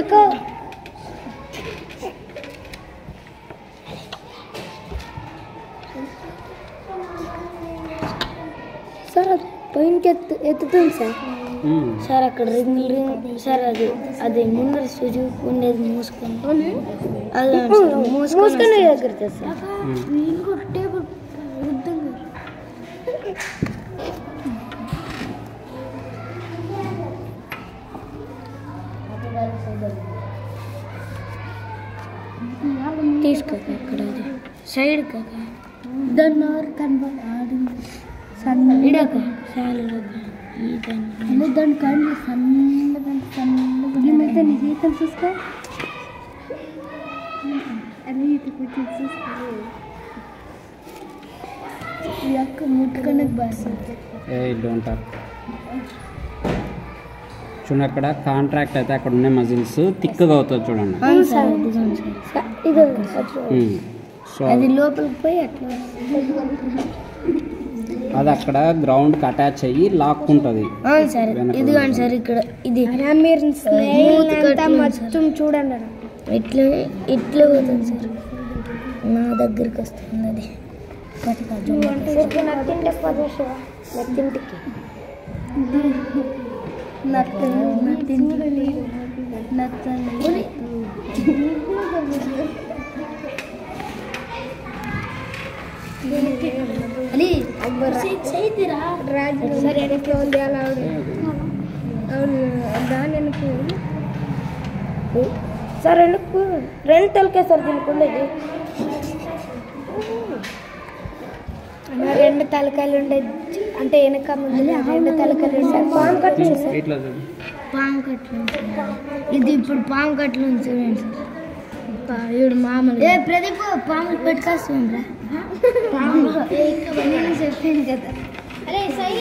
ఎక్కువ సార్ పైనకి ఎత్తుతుంది sir sir అక్కడ రింగ్ సార్ అది ముందర సూజు ఉండేది మూసుకొని అది మూసుకొని ఎగురుతుంది సార్ టేబుల్ తీసుకో అక్కడ సైడ్ కాక దాన్ని కనబడి ఇడాక దాని కానీ సన్నగా నీ జీతం చూసుకో అది కొంచెం చూసుకో ఈ అక్క ముట్టుకనకు బాగా చూడండి అక్కడ కాంట్రాక్ట్ అయితే అక్కడ ఉన్న మజిల్స్ థిక్గా అవుతుంది చూడండి. అది లోపలికి పోయి అట్లా అది అక్కడ గ్రౌండ్కి అటాచ్ అయ్యి లాక్కుంటుంది. ఇదిగోండి సార్ ఇక్కడ ఇది మొత్తం చూడండి ఇట్లా ఇట్లా పోతుంది సార్ నా దగ్గరికి వస్తుంది అది సార్ వెనక్కు రెండు తలకే సార్ తినుకుండేది రెండు తలకాయలు ఉండేది అంటే వెనక రెండు తలకాయలు సార్ పాము కట్లు సార్ పాము కట్లు ఇది ఇప్పుడు పాము కట్లు చూడండి సార్ ఇప్పుడు మామూలు ప్రదీప్ పాములు పెట్టుకొస్తాం రా పాము చెప్పాను కదా.